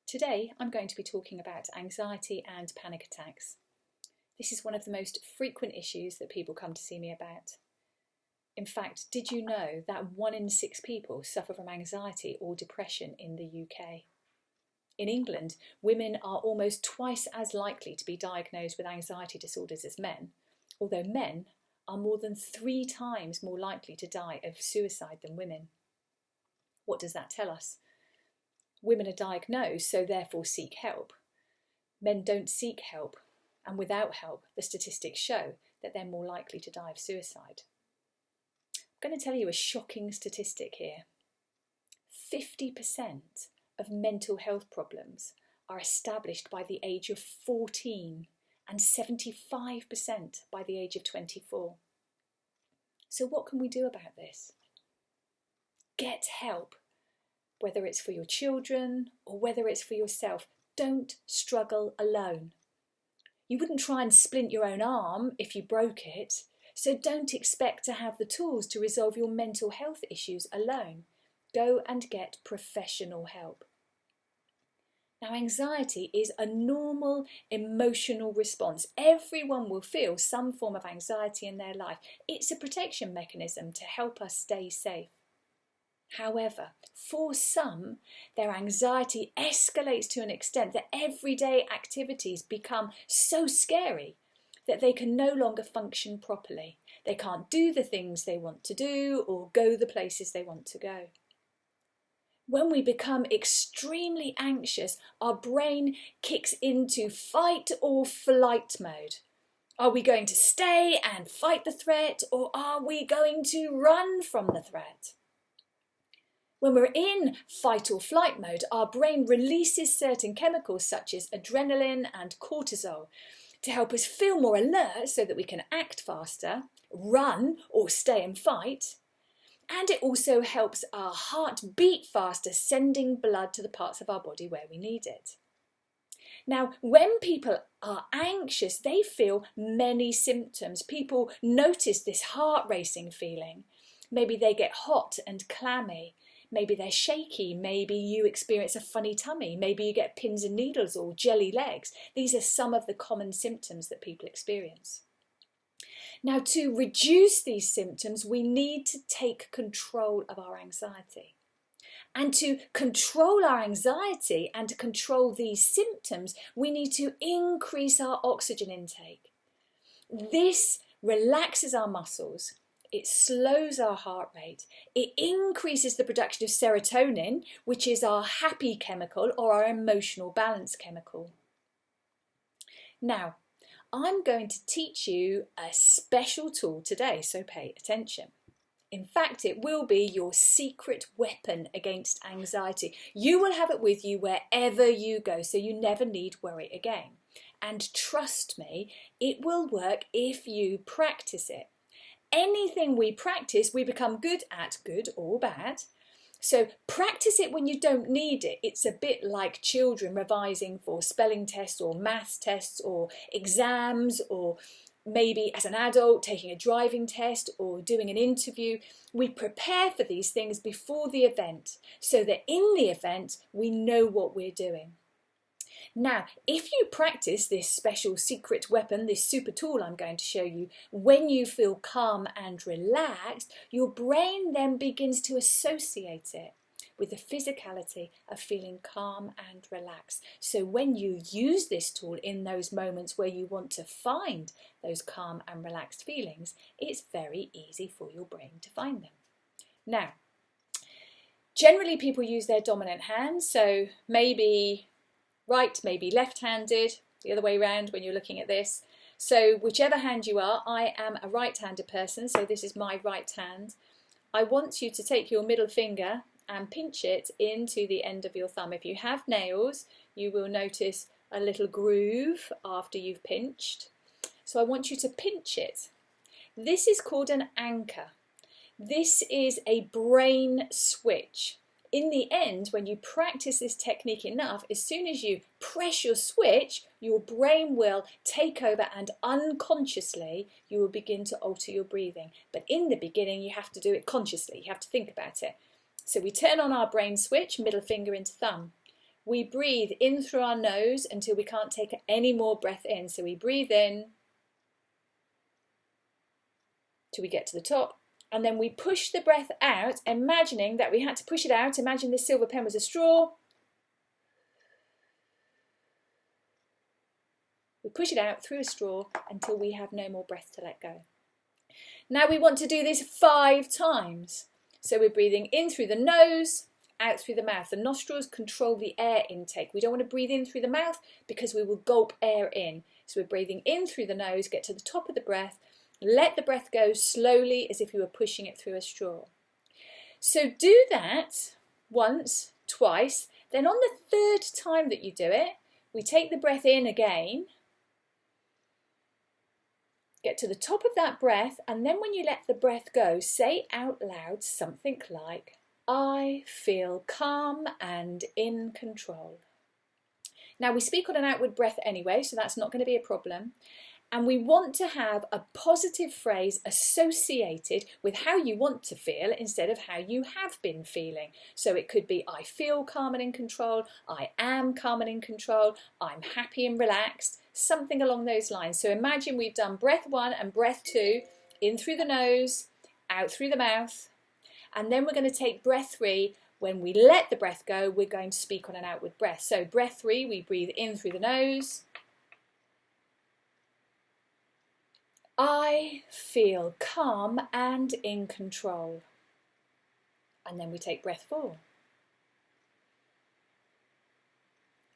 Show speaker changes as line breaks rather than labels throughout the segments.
Today I'm going to be talking about anxiety and panic attacks. This is one of the most frequent issues that people come to see me about. In fact, did you know that 1 in 6 people suffer from anxiety or depression in the UK? In England, women are almost twice as likely to be diagnosed with anxiety disorders as men, although men are more than 3 times more likely to die of suicide than women. What does that tell us? Women are diagnosed, so therefore seek help. Men don't seek help, and without help, the statistics show that they're more likely to die of suicide. I'm going to tell you a shocking statistic here. 50% of mental health problems are established by the age of 14 and 75% by the age of 24. So what can we do about this? Get help. Whether it's for your children or whether it's for yourself, don't struggle alone. You wouldn't try and splint your own arm if you broke it, so don't expect to have the tools to resolve your mental health issues alone. Go and get professional help. Now, anxiety is a normal emotional response. Everyone will feel some form of anxiety in their life. It's a protection mechanism to help us stay safe. However, for some, their anxiety escalates to an extent that everyday activities become so scary that they can no longer function properly. They can't do the things they want to do or go the places they want to go. When we become extremely anxious, our brain kicks into fight or flight mode. Are we going to stay and fight the threat, or are we going to run from the threat? When we're in fight or flight mode, our brain releases certain chemicals such as adrenaline and cortisol to help us feel more alert so that we can act faster, run or stay and fight. And it also helps our heart beat faster, sending blood to the parts of our body where we need it. Now, when people are anxious, they feel many symptoms. People notice this heart racing feeling. Maybe they get hot and clammy. Maybe they're shaky, maybe you experience a funny tummy, maybe you get pins and needles or jelly legs. These are some of the common symptoms that people experience. Now, to reduce these symptoms, we need to take control of our anxiety. And to control our anxiety and to control these symptoms, we need to increase our oxygen intake. This relaxes our muscles. It slows our heart rate. It increases the production of serotonin, which is our happy chemical or our emotional balance chemical. Now, I'm going to teach you a special tool today, so pay attention. In fact, it will be your secret weapon against anxiety. You will have it with you wherever you go, so you never need worry again. And trust me, it will work if you practice it. Anything we practice, we become good at, good or bad. So practice it when you don't need it. It's a bit like children revising for spelling tests or maths tests or exams, or maybe as an adult taking a driving test or doing an interview. We prepare for these things before the event so that in the event we know what we're doing. Now, if you practice this special secret weapon, this super tool I'm going to show you, when you feel calm and relaxed, your brain then begins to associate it with the physicality of feeling calm and relaxed. So when you use this tool in those moments where you want to find those calm and relaxed feelings, it's very easy for your brain to find them. Now, generally people use their dominant hand, so maybe right, maybe left-handed, the other way around when you're looking at this. So whichever hand you are, I am a right-handed person, so this is my right hand. I want you to take your middle finger and pinch it into the end of your thumb. If you have nails, you will notice a little groove after you've pinched. So I want you to pinch it. This is called an anchor. This is a brain switch. In the end, when you practice this technique enough, as soon as you press your switch, your brain will take over and unconsciously you will begin to alter your breathing. But in the beginning, you have to do it consciously. You have to think about it. So we turn on our brain switch, middle finger into thumb. We breathe in through our nose until we can't take any more breath in. So we breathe in till we get to the top. And then we push the breath out, imagining that we had to push it out. Imagine this silver pen was a straw. We push it out through a straw until we have no more breath to let go. Now we want to do this 5 times. So we're breathing in through the nose, out through the mouth. The nostrils control the air intake. We don't want to breathe in through the mouth because we will gulp air in. So we're breathing in through the nose, get to the top of the breath, let the breath go slowly as if you were pushing it through a straw. So do that once, twice. Then on the 3rd time that you do it, we take the breath in again, get to the top of that breath, and then when you let the breath go, say out loud something like, I feel calm and in control. Now we speak on an outward breath anyway, so that's not going to be a problem. And we want to have a positive phrase associated with how you want to feel instead of how you have been feeling. So it could be, I feel calm and in control, I am calm and in control, I'm happy and relaxed, something along those lines. So imagine we've done breath 1 and breath 2, in through the nose, out through the mouth. And then we're going to take breath 3. When we let the breath go, we're going to speak on an outward breath. So breath 3, we breathe in through the nose. I feel calm and in control. And then we take breath 4.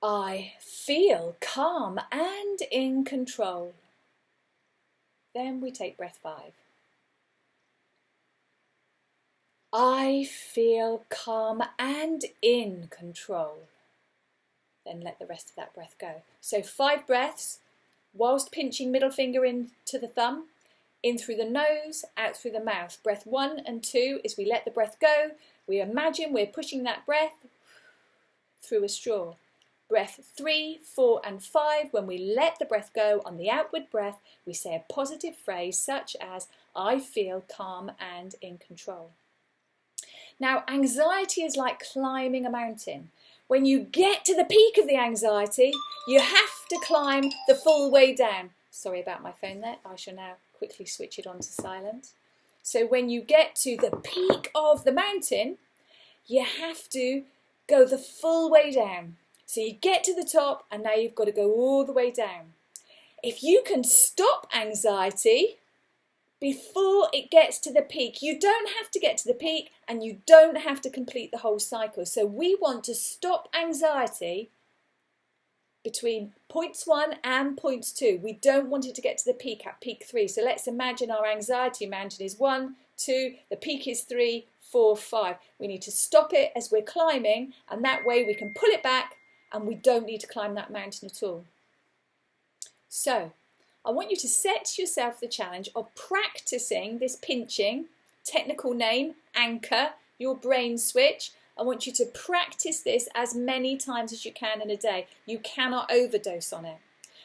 I feel calm and in control. Then we take breath 5. I feel calm and in control. Then let the rest of that breath go. So 5 breaths. Whilst pinching middle finger into the thumb, in through the nose, out through the mouth. Breath 1 and 2 is we let the breath go. We imagine we're pushing that breath through a straw. Breath 3, 4 and 5, when we let the breath go on the outward breath, we say a positive phrase such as, I feel calm and in control. Now, anxiety is like climbing a mountain. When you get to the peak of the anxiety, you have to climb the full way down. Sorry about my phone there. I shall now quickly switch it on to silent. So when you get to the peak of the mountain, you have to go the full way down. So you get to the top and now you've got to go all the way down. If you can stop anxiety before it gets to the peak, you don't have to get to the peak and you don't have to complete the whole cycle. So we want to stop anxiety between points 1 and points 2. We don't want it to get to the peak at peak 3. So let's imagine our anxiety mountain is 1, 2, the peak is 3, 4, 5. We need to stop it as we're climbing, and that way we can pull it back and we don't need to climb that mountain at all. So I want you to set yourself the challenge of practicing this pinching, technical name, anchor, your brain switch. I want you to practice this as many times as you can in a day. You cannot overdose on it.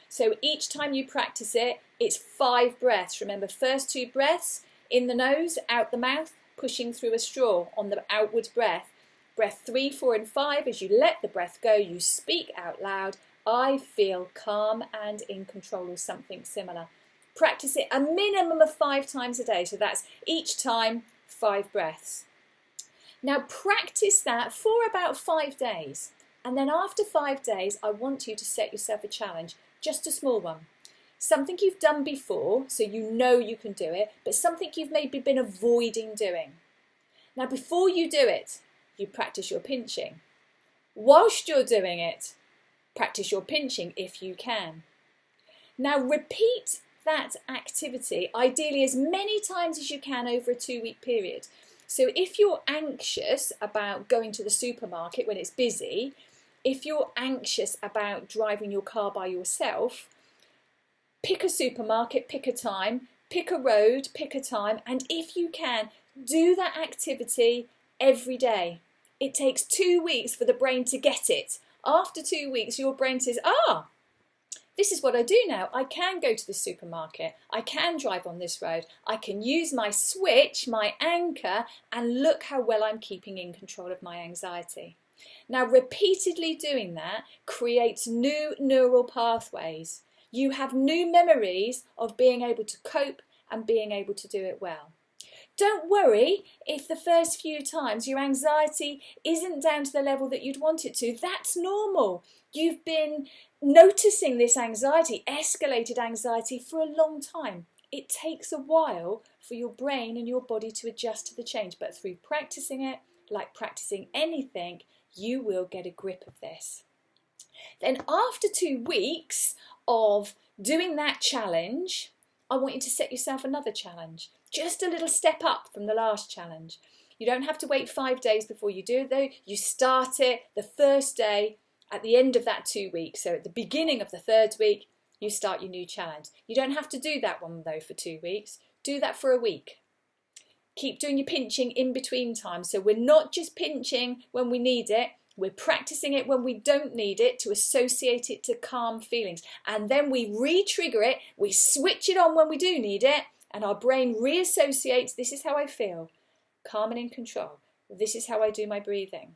So each time you practice it, it's 5 breaths. Remember, first 2 breaths in the nose, out the mouth, pushing through a straw on the outward breath. Breath 3, 4 and 5, as you let the breath go, you speak out loud, I feel calm and in control, or something similar. Practice it a minimum of 5 times a day. So that's each time 5 breaths. Now practice that for about 5 days. And then after 5 days, I want you to set yourself a challenge, just a small one. Something you've done before, so you know you can do it, but something you've maybe been avoiding doing. Now before you do it, you practice your pinching. Whilst you're doing it, practice your pinching if you can. Now repeat that activity, ideally as many times as you can over a 2-week period. So if you're anxious about going to the supermarket when it's busy, if you're anxious about driving your car by yourself, pick a supermarket, pick a time, pick a road, pick a time, and if you can, do that activity every day. It takes 2 weeks for the brain to get it. After 2 weeks, your brain says, this is what I do now. I can go to the supermarket. I can drive on this road. I can use my switch, my anchor, and look how well I'm keeping in control of my anxiety. Now, repeatedly doing that creates new neural pathways. You have new memories of being able to cope and being able to do it well. Don't worry if the first few times your anxiety isn't down to the level that you'd want it to. That's normal. You've been noticing this anxiety, escalated anxiety, for a long time. It takes a while for your brain and your body to adjust to the change, but through practicing it, like practicing anything, you will get a grip of this. Then after 2 weeks of doing that challenge, I want you to set yourself another challenge. Just a little step up from the last challenge. You don't have to wait 5 days before you do it though. You start it the first day at the end of that 2 weeks. So at the beginning of the 3rd week, you start your new challenge. You don't have to do that one though for 2 weeks. Do that for a week. Keep doing your pinching in between times. So we're not just pinching when we need it. We're practicing it when we don't need it to associate it to calm feelings. And then we re-trigger it. We switch it on when we do need it. And our brain reassociates, this is how I feel, calm and in control. This is how I do my breathing.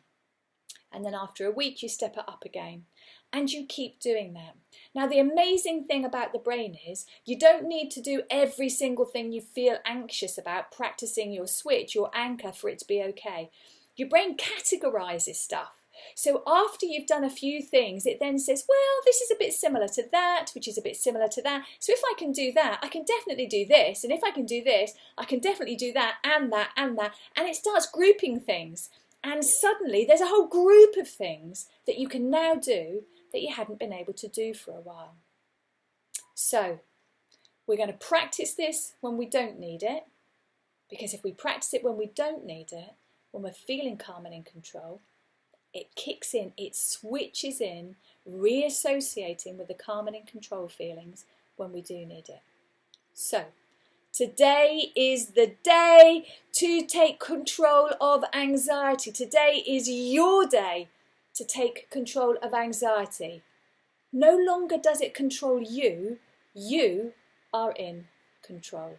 And then after a week, you step it up again. And you keep doing that. Now, the amazing thing about the brain is you don't need to do every single thing you feel anxious about, practicing your switch, your anchor, for it to be okay. Your brain categorizes stuff. So after you've done a few things, it then says, well, this is a bit similar to that, which is a bit similar to that. So if I can do that, I can definitely do this. And if I can do this, I can definitely do that and that and that. And it starts grouping things. And suddenly there's a whole group of things that you can now do that you hadn't been able to do for a while. So we're going to practice this when we don't need it. Because if we practice it when we don't need it, when we're feeling calm and in control, it kicks in, it switches in, reassociating with the calm and in control feelings when we do need it. So, today is the day to take control of anxiety. Today is your day to take control of anxiety. No longer does it control you, you are in control.